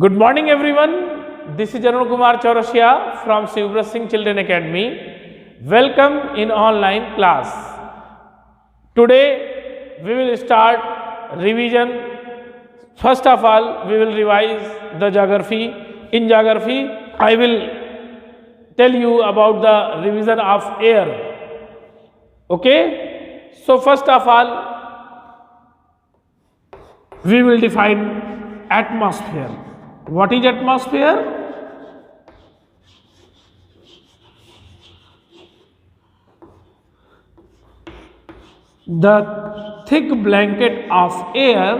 Good morning everyone. This is Arun Kumar Chaurasia from Shivbrat Singh Children Academy. Welcome in online class. Today we will start revision. First of all, we will revise the geography. In geography, I will tell you about the revision of air. Okay? So first of all, we will define atmosphere. What is atmosphere? The thick blanket of air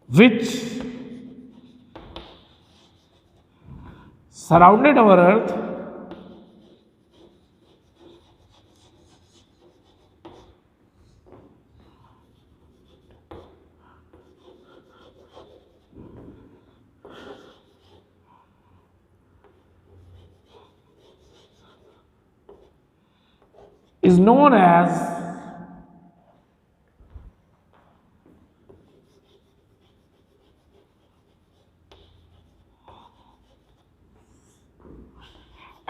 which surrounded our earth is known as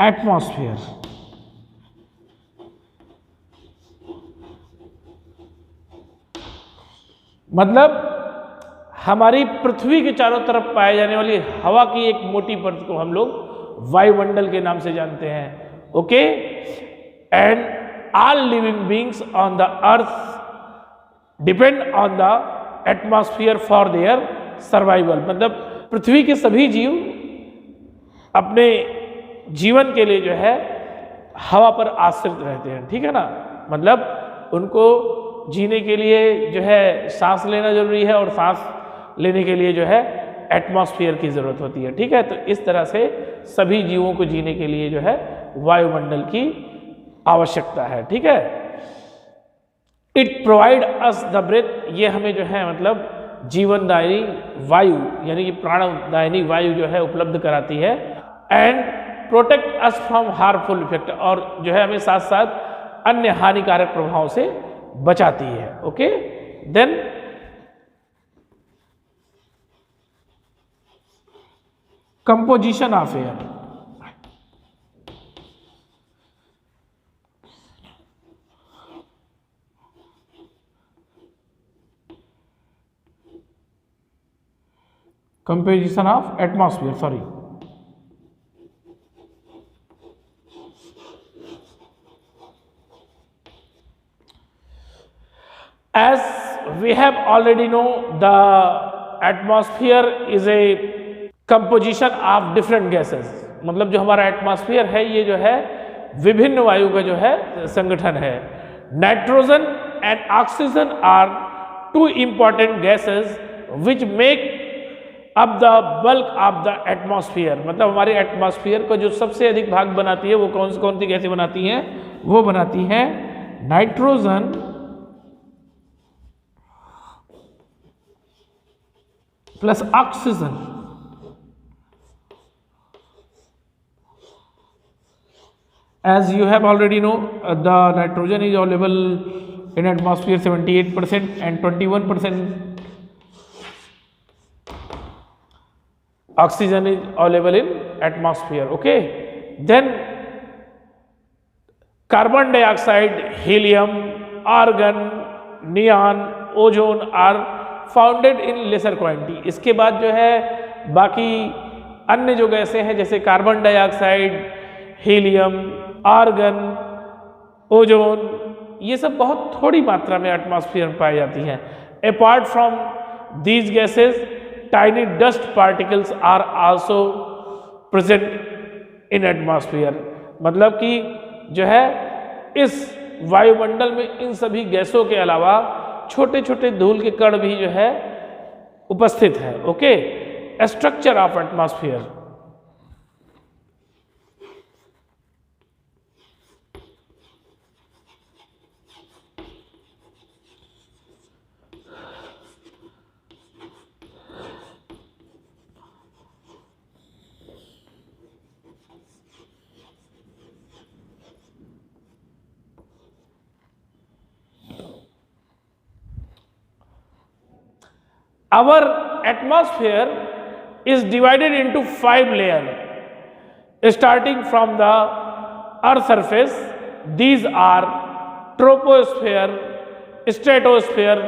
atmosphere. मतलब हमारी पृथ्वी के चारों तरफ पाए जाने वाली हवा की एक मोटी परत को हम लोग वायुमंडल के नाम से जानते हैं। Okay, and all living beings on the earth depend on the atmosphere for their survival. मतलब पृथ्वी के सभी जीव अपने जीवन के लिए जो है हवा पर आश्रित रहते हैं, ठीक है ना। मतलब उनको जीने के लिए जो है सांस लेना जरूरी है और सांस लेने के लिए जो है एटमॉस्फेयर की ज़रूरत होती है, ठीक है। तो इस तरह से सभी जीवों को जीने के लिए जो है वायुमंडल की आवश्यकता है, ठीक है। It provide us the breath, ये हमें जो है मतलब जीवनदायी वायु यानी कि प्राणदायिनी वायु जो है उपलब्ध कराती है। And protect us from harmful effect, और जो है हमें साथ साथ अन्य हानिकारक प्रभावों से बचाती है। Okay, then composition of air. Composition of atmosphere, sorry. As we have already know, the atmosphere is a composition of different gases। मतलब जो हमारा एटमॉस्फेयर है ये जो है विभिन्न वायु का जो है संगठन है। Nitrogen and oxygen are two important gases which make up the bulk of the atmosphere. मतलब हमारे एटमॉस्फेयर को जो सबसे अधिक भाग बनाती है वो कौन सी गैसें बनाती हैं? वो बनाती हैं nitrogen plus oxygen। As you have already know, the nitrogen is available in atmosphere 78% and 21% oxygen is available in atmosphere। Okay, then carbon dioxide, helium, argon, neon, ozone are founded in laser quantity. इसके बाद जो है बाकी अन्य जो गैसें हैं जैसे carbon dioxide, helium, argon, ozone, ये सब बहुत थोड़ी मात्रा में एटमॉस्फेयर में पाई जाती हैं। Apart from these gases tiny dust particles are also present in atmosphere. मतलब कि जो है इस वायुमंडल में इन सभी गैसों के अलावा छोटे छोटे धूल के कण भी जो है उपस्थित है। Okay, structure of atmosphere. our atmosphere is divided into 5 layers. Starting from the earth surface, these are troposphere, stratosphere,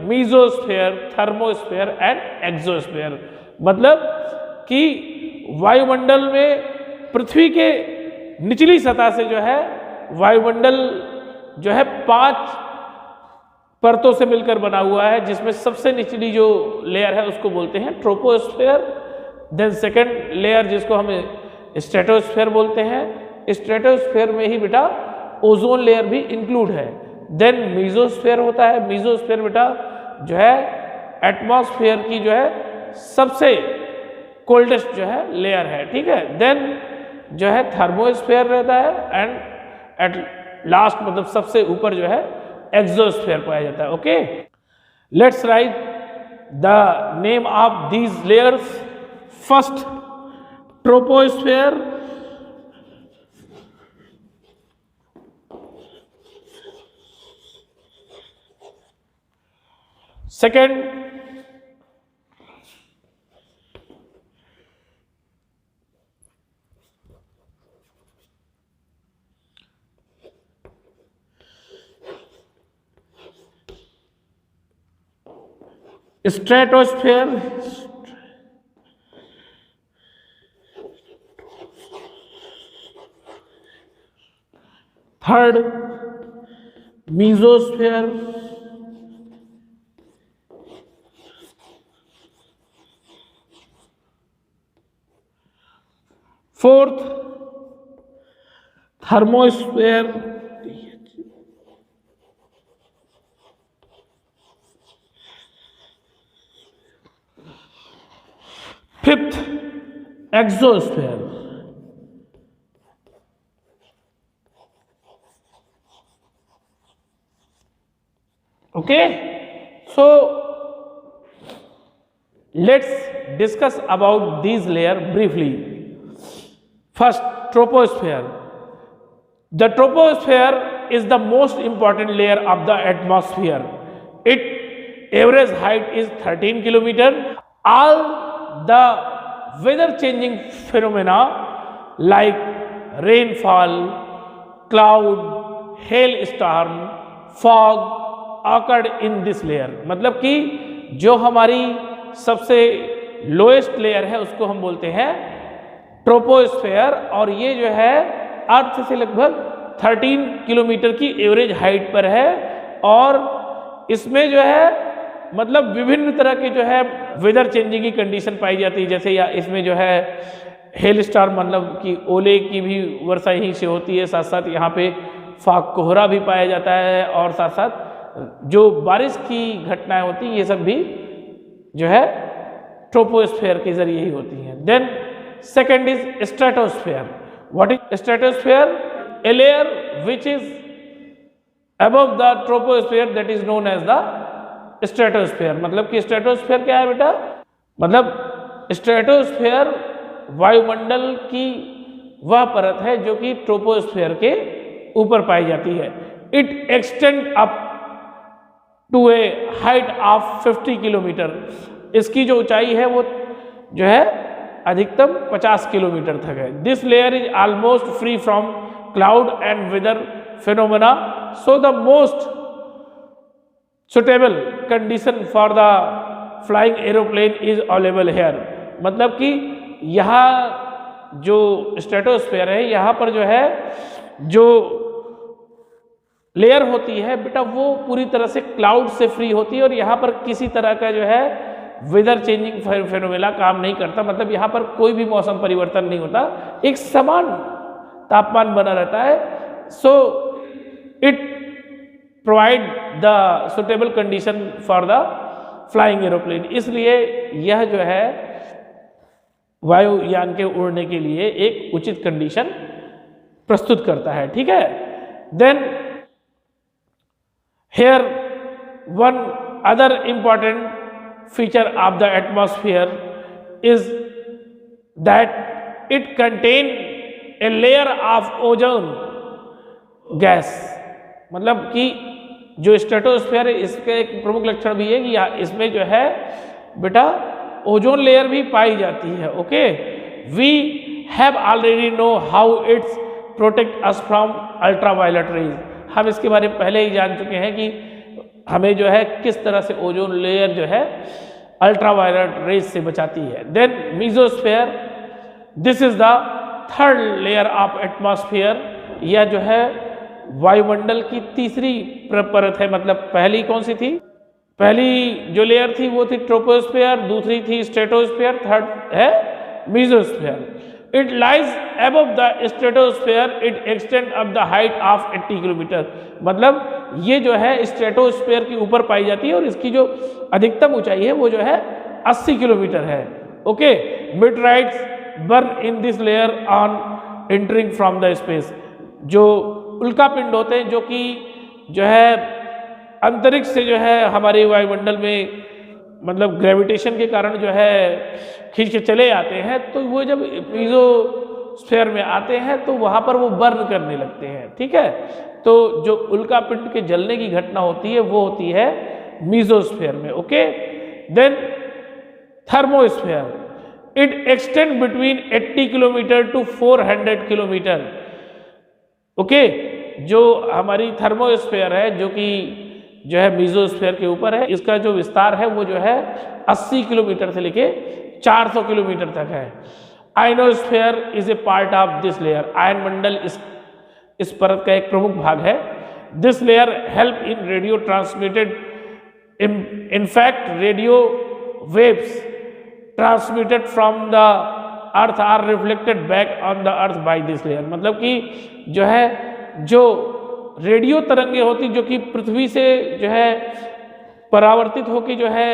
mesosphere, thermosphere and exosphere. मतलब कि वायुमंडल में पृथ्वी के निचली सतह से जो है वायुमंडल जो है 5 परतों से मिलकर बना हुआ है, जिसमें सबसे निचली जो लेयर है उसको बोलते हैं ट्रोपोस्फेयर। देन सेकंड लेयर जिसको हम स्ट्रेटोस्फेयर बोलते हैं, स्ट्रेटोस्फेयर में ही बेटा ओजोन लेयर भी इंक्लूड है। देन मीजोस्फेयर होता है, मीजोस्फेयर बेटा जो है एटमॉस्फेयर की जो है सबसे कोल्डेस्ट जो है लेयर है, ठीक है। देन जो है थर्मोस्फेयर रहता है एंड एट लास्ट मतलब सबसे ऊपर जो है एक्सोस्फेयर पाया जाता है। Okay, let's write the name of these layers. First troposphere, second stratosphere, third mesosphere, fourth thermosphere, fifth exosphere. Okay, so let's discuss about these layer briefly. First, troposphere. The troposphere is the most important layer of the atmosphere. Its average height is 13 km. All the weather changing phenomena like rainfall, cloud, hailstorm, fog occurred in this layer. मतलब कि जो हमारी सबसे lowest layer है उसको हम बोलते हैं ट्रोपोस्फेयर, और ये जो है अर्थ से लगभग 13 किलोमीटर की एवरेज हाइट पर है। और इसमें जो है मतलब विभिन्न तरह के जो है वेदर चेंजिंग की कंडीशन पाई जाती है। जैसे या इसमें जो है हेल स्टार मतलब कि ओले की भी वर्षा यहीं से होती है, साथ साथ यहाँ पे फाग कोहरा भी पाया जाता है, और साथ साथ जो बारिश की घटनाएं होती हैं ये सब भी जो है ट्रोपोस्फेयर के जरिए ही होती हैं। Then second is stratosphere. What is stratosphere? A layer which is above the troposphere, that is known as the stratosphere. मतलब कि stratosphere क्या है बेटा? मतलब stratosphere वायुमंडल की वह परत है जो कि ट्रोपोस्फेयर के ऊपर पाई जाती है। It extend up to a height of 50 kilometre. इसकी जो ऊंचाई है वो जो है अधिकतम 50 किलोमीटर तक है। This layer is almost free from cloud and weather phenomena, so the most suitable condition for the flying aeroplane is available here. मतलब कि यहाँ जो स्ट्रेटोस्फेयर है यहाँ पर जो है जो लेयर होती है बेटा वो पूरी तरह से क्लाउड से फ्री होती है, और यहाँ पर किसी तरह का जो है वेदर चेंजिंग फेनोमेना काम नहीं करता। मतलब यहाँ पर कोई भी मौसम परिवर्तन नहीं होता, एक समान तापमान बना रहता है। So it provide the suitable condition for the flying aeroplane. इसलिए यह जो है वायुयान के उड़ने के लिए एक उचित कंडीशन प्रस्तुत करता है, ठीक है। Then here one other important feature of the atmosphere is that it contain a layer of ozone gas। मतलब कि जो स्ट्रेटोस्फेयर है इसका एक प्रमुख लक्षण भी है कि इसमें जो है बेटा ओजोन लेयर भी पाई जाती है। Okay, we have already know how its protect us from ultraviolet rays. हम इसके बारे में पहले ही जान चुके हैं कि हमें जो है किस तरह से ओजोन लेयर जो है अल्ट्रावायलेट रेज से बचाती है। Then mesosphere, this is the third layer of atmosphere. यह जो है वायुमंडल की तीसरी परत है। मतलब पहली कौन सी थी? पहली जो लेयर थी वो थी ट्रोपोस्फेयर, दूसरी थी स्ट्रेटोस्फेयर, थर्ड है mesosphere. It lies above the stratosphere, it extend up the height of 80 kilometre. मतलब ये जो है स्ट्रेटोस्फेयर के ऊपर पाई जाती है और इसकी जो अधिकतम ऊंचाई है वो जो है 80 किलोमीटर है। Okay, meteorites burn in this layer on entering from the space. जो उल्कापिंड होते हैं जो कि जो है अंतरिक्ष से जो है हमारे वायुमंडल में मतलब ग्रेविटेशन के कारण जो है खींच के चले आते हैं, तो वो जब मीजोस्फेयर में आते हैं तो वहाँ पर वो बर्न करने लगते हैं। ठीक है, तो जो उल्कापिंड के जलने की घटना होती है वो होती है मीजोस्फेयर में। Okay, then thermosphere, it extend between 80 kilometre to 400 kilometre. Okay, जो हमारी थर्मोस्फेयर है जो कि जो है मीजोस्फेयर के ऊपर है, इसका जो विस्तार है वो जो है 80 किलोमीटर से लेके 400 किलोमीटर तक है। Ionosphere is a part of this layer. आयन मंडल इस परत का एक प्रमुख भाग है। This layer help in radio transmitted, in fact radio waves transmitted from the earth are reflected back on the earth by this layer. मतलब कि जो है जो रेडियो तरंगे होती जो कि पृथ्वी से जो है परावर्तित होकर जो है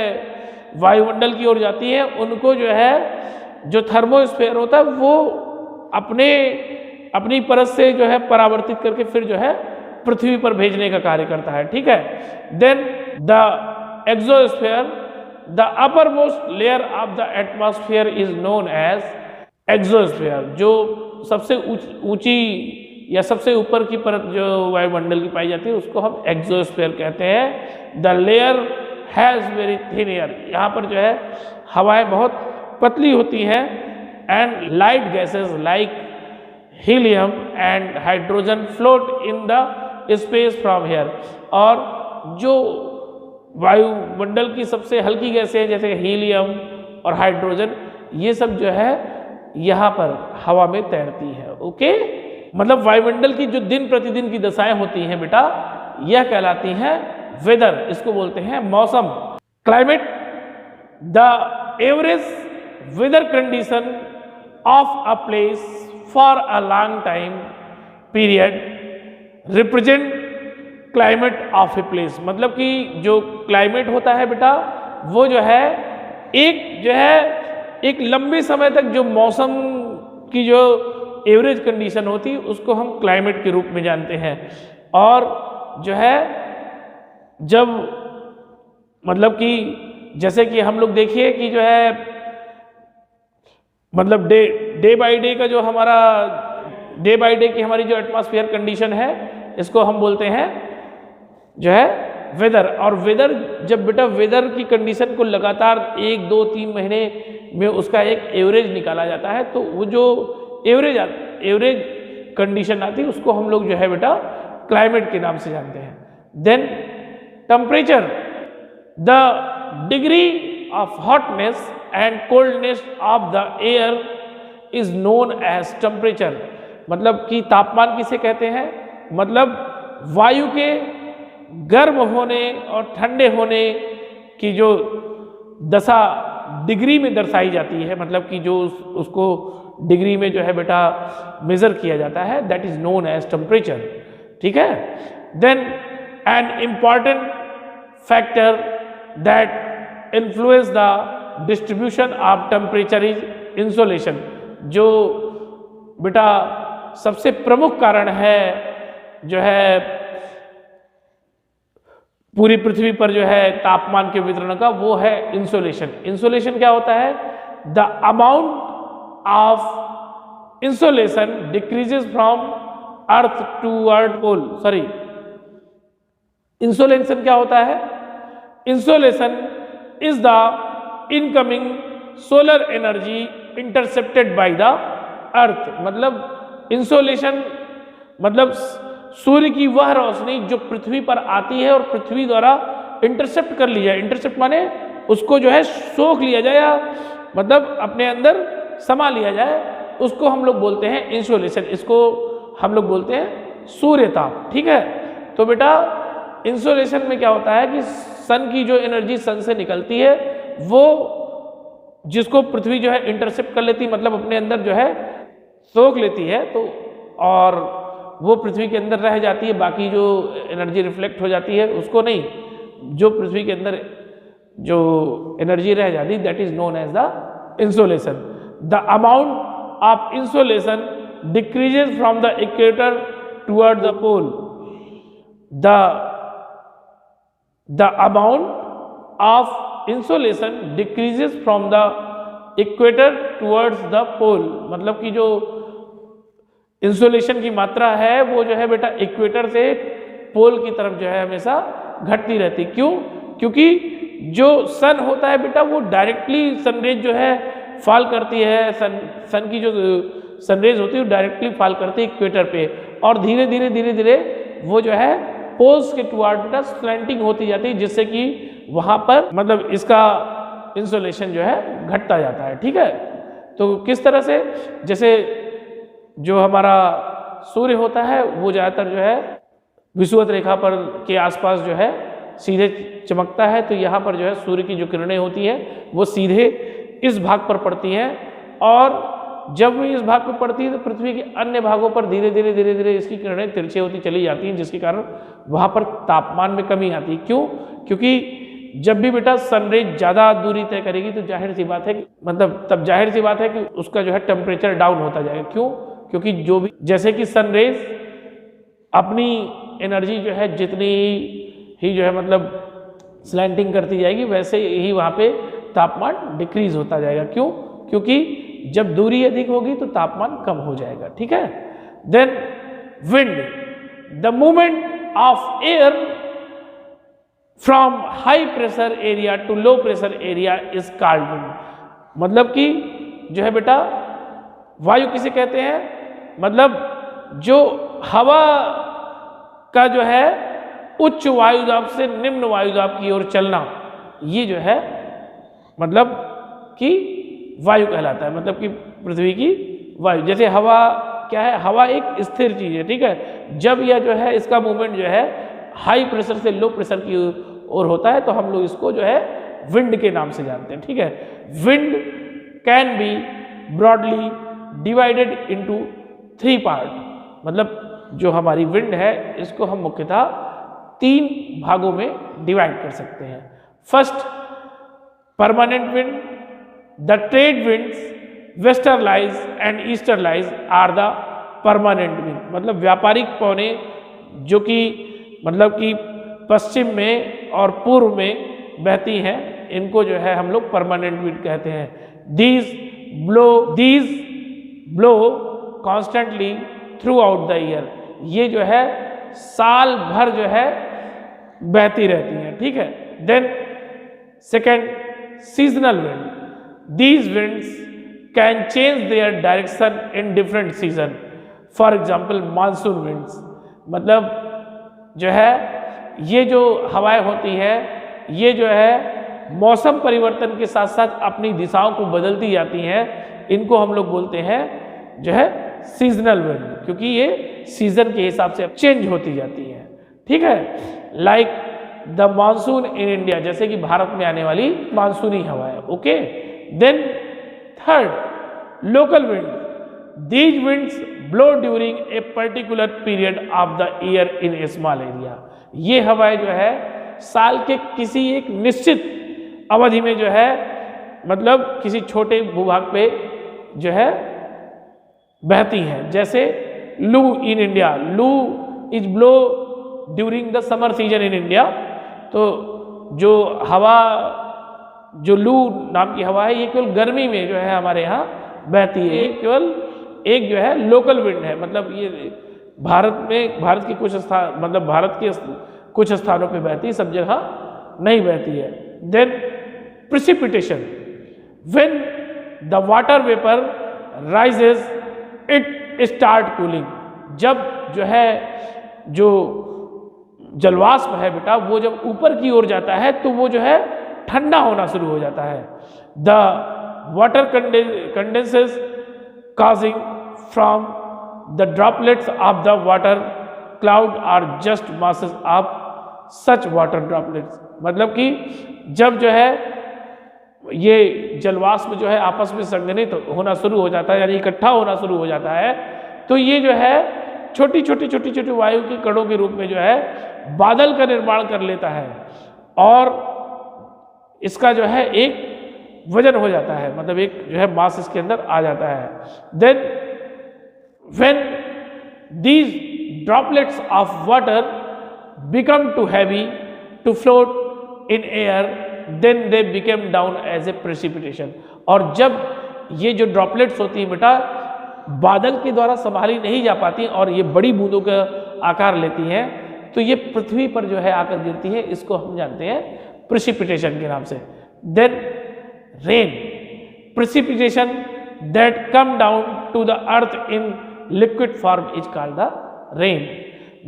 वायुमंडल की ओर जाती है, उनको जो है जो थर्मोस्फेयर होता है वो अपनी परत से जो है परावर्तित करके फिर जो है पृथ्वी पर भेजने का कार्य करता है। ठीक है, then the exosphere, the upper most layer of the atmosphere is known as exosphere. जो सबसे ऊंची या सबसे ऊपर की परत जो वायुमंडल की पाई जाती है उसको हम एक्सोस्फेयर कहते हैं। The layer has very thin air. यहाँ पर जो है हवाएं बहुत पतली होती हैं। And light gases like helium and hydrogen float in the space from here. और जो वायुमंडल की सबसे हल्की गैसें हैं जैसे हीलियम और हाइड्रोजन, ये सब जो है यहाँ पर हवा में तैरती है। ओके, मतलब वायुमंडल की जो दिन प्रतिदिन की दशाएं होती हैं बेटा, यह कहलाती हैं वेदर, इसको बोलते हैं मौसम। Climate, the average weather condition of a place for a long time period represent climate of a place. मतलब कि जो क्लाइमेट होता है बेटा वो जो है एक लंबे समय तक जो मौसम की जो एवरेज कंडीशन होती है उसको हम क्लाइमेट के रूप में जानते हैं। और जो है जब मतलब कि जैसे कि हम लोग देखिए कि जो है मतलब डे बाय डे का जो हमारा डे बाय डे की हमारी जो एटमॉस्फेयर कंडीशन है इसको हम बोलते हैं जो है वेदर। और वेदर जब बेटा वेदर की कंडीशन को लगातार 1, 2, 3 महीने में उसका एक एवरेज निकाला जाता है, तो वो जो एवरेज कंडीशन आती है उसको हम लोग जो है बेटा क्लाइमेट के नाम से जानते हैं। Then temperature, the degree of hotness and coldness of the air is known as temperature. मतलब कि तापमान किसे कहते हैं? मतलब वायु के गर्म होने और ठंडे होने की जो दशा डिग्री में दर्शाई जाती है, मतलब कि जो उसको डिग्री में जो है बेटा मेजर किया जाता है, that is known as temperature. ठीक है, then an important factor that influence the distribution of temperature is insolation. जो बेटा सबसे प्रमुख कारण है जो है पूरी पृथ्वी पर जो है तापमान के वितरण का, वो है इंसोलेशन। इंसोलेशन क्या होता है? The amount of insolation decreases from earth toward pole. Sorry, insolation क्या होता है? Insolation is the incoming solar energy intercepted by the earth. मतलब इंसोलेशन मतलब सूर्य की वह रोशनी जो पृथ्वी पर आती है और पृथ्वी द्वारा इंटरसेप्ट कर ली जाए। इंटरसेप्ट माने उसको जो है सोख लिया जाए या मतलब अपने अंदर समा लिया जाए, उसको हम लोग बोलते हैं इंसोलेशन। इसको हम लोग बोलते हैं सूर्यताप। ठीक है, तो बेटा इंसोलेशन में क्या होता है कि सन की जो एनर्जी सन से निकलती है वो जिसको पृथ्वी जो है इंटरसेप्ट कर लेती, मतलब अपने अंदर जो है सोख लेती है, तो और वो पृथ्वी के अंदर रह जाती है। बाकी जो एनर्जी रिफ्लेक्ट हो जाती है उसको नहीं, जो पृथ्वी के अंदर जो एनर्जी रह जाती that is known as the insolation. The amount of insolation decreases from the equator toward the pole. The amount of insolation decreases from the equator towards the pole। मतलब कि जो इंसोलेशन की मात्रा है वो जो है बेटा इक्वेटर से पोल की तरफ जो है हमेशा घटती रहती। क्यों? क्योंकि जो सन होता है बेटा वो डायरेक्टली सनरेज जो है फॉल करती है, सन की जो सनरेज होती है वो डायरेक्टली फॉल करती है इक्वेटर पे, और धीरे धीरे वो जो है पोल्स के टुवर्ड बेटा स्लैंटिंग होती जाती है, जिससे कि वहाँ पर मतलब इसका इंसोलेशन जो है घटता जाता है। ठीक है, तो किस तरह से, जैसे जो हमारा सूर्य होता है वो ज़्यादातर जो है विषुवत रेखा पर के आसपास जो है सीधे चमकता है, तो यहाँ पर जो है सूर्य की जो किरणें होती हैं वो सीधे इस भाग पर पड़ती हैं, और जब वो इस भाग पर पड़ती है तो पृथ्वी के अन्य भागों पर धीरे धीरे इसकी किरणें तिरछे होती चली जाती हैं, जिसके कारण वहाँ पर तापमान में कमी आती है। क्यों? क्योंकि जब भी बेटा सनरेज ज़्यादा दूरी तय करेगी तो जाहिर सी बात है कि मतलब तब जाहिर सी बात है कि उसका जो है टेम्परेचर डाउन होता जाएगा। क्यों? क्योंकि जो भी जैसे कि सनरेज अपनी एनर्जी जो है जितनी ही जो है मतलब स्लैंटिंग करती जाएगी वैसे ही वहाँ पे तापमान डिक्रीज होता जाएगा। क्यों? क्योंकि जब दूरी अधिक होगी तो तापमान कम हो जाएगा। ठीक है, then wind, the movement of air from high pressure area to low pressure area is called wind. मतलब कि जो है बेटा वायु किसे कहते हैं? मतलब जो हवा का जो है उच्च वायुदाब से निम्न वायुदाब की ओर चलना, ये जो है मतलब कि वायु कहलाता है। मतलब कि पृथ्वी की वायु, जैसे हवा क्या है, हवा एक स्थिर चीज है। ठीक है, जब यह जो है इसका मूवमेंट जो है हाई प्रेशर से लो प्रेशर की ओर होता है तो हम लोग इसको जो है विंड के नाम से जानते हैं। ठीक है, wind can be broadly divided into 3 part. मतलब जो हमारी विंड है इसको हम मुख्यतः 3 भागों में डिवाइड कर सकते हैं। First, permanent wind, the trade winds westerlies and easterlies are the permanent wind. मतलब व्यापारिक पवने जो कि मतलब कि पश्चिम में और पूर्व में बहती हैं, इनको जो है हम लोग परमानेंट विंड कहते हैं। These blow constantly through out the year. ये जो है साल भर जो है बहती रहती हैं। ठीक है, then second, seasonal wind, these winds can change their direction in different season, for example monsoon winds। मतलब जो है ये जो हवाएं होती है ये जो है मौसम परिवर्तन के साथ साथ अपनी दिशाओं को बदलती जाती हैं, इनको हम लोग बोलते हैं जो है सीजनल विंड, क्योंकि ये सीजन के हिसाब से चेंज होती जाती है। ठीक है, like the monsoon in India, जैसे कि भारत में आने वाली मानसूनी हवाएं। Okay, then third, local wind, these winds blow during a particular period of the year in a small area. ये हवाएं जो है साल के किसी एक निश्चित अवधि में जो है मतलब किसी छोटे भूभाग पे जो है बहती हैं। जैसे लू इन इंडिया, लू is blow during the summer season in India. तो जो हवा, जो लू नाम की हवा है ये केवल गर्मी में जो है हमारे यहाँ बहती है। ये केवल एक जो है लोकल विंड है, मतलब ये भारत में, भारत के कुछ स्थान, मतलब भारत के कुछ स्थानों पे बहती है, सब जगह नहीं बहती है। Then precipitation. When the water vapor rises, it start cooling. जब जो है जो जलवाष्प है बेटा वो जब ऊपर की ओर जाता है तो वो जो है ठंडा होना शुरू हो जाता है. The water condenses causing from the droplets of the water cloud are just masses of such water droplets. मतलब कि जब जो है ये जलवाष्प जो है आपस में संघनित होना शुरू हो जाता है यानी इकट्ठा होना शुरू हो जाता है तो ये जो है छोटी छोटी वायु के कणों के रूप में जो है बादल का निर्माण कर लेता है और इसका जो है एक वजन हो जाता है, मतलब एक जो है मास इसके अंदर आ जाता है. Then when these droplets of water become too heavy to float in air then they became down as a precipitation. और जब ये जो ड्रॉपलेट्स होती हैं बेटा बादल के द्वारा संभाली नहीं जा पाती और ये बड़ी बूंदों का आकार लेती हैं तो ये पृथ्वी पर जो है आकर गिरती है, इसको हम जानते हैं प्रेसिपिटेशन के नाम से. Then rain, precipitation that come down to the earth in liquid form is called the rain.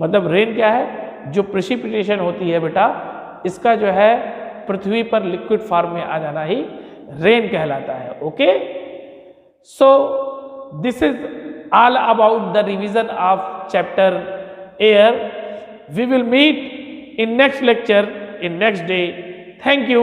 मतलब रेन क्या है, जो प्रेसिपिटेशन होती है बेटा इसका जो है पृथ्वी पर लिक्विड फॉर्म में आ जाना ही रेन कहलाता है. Okay, so this is all about the revision of chapter air. We will meet in next lecture in next day. Thank you.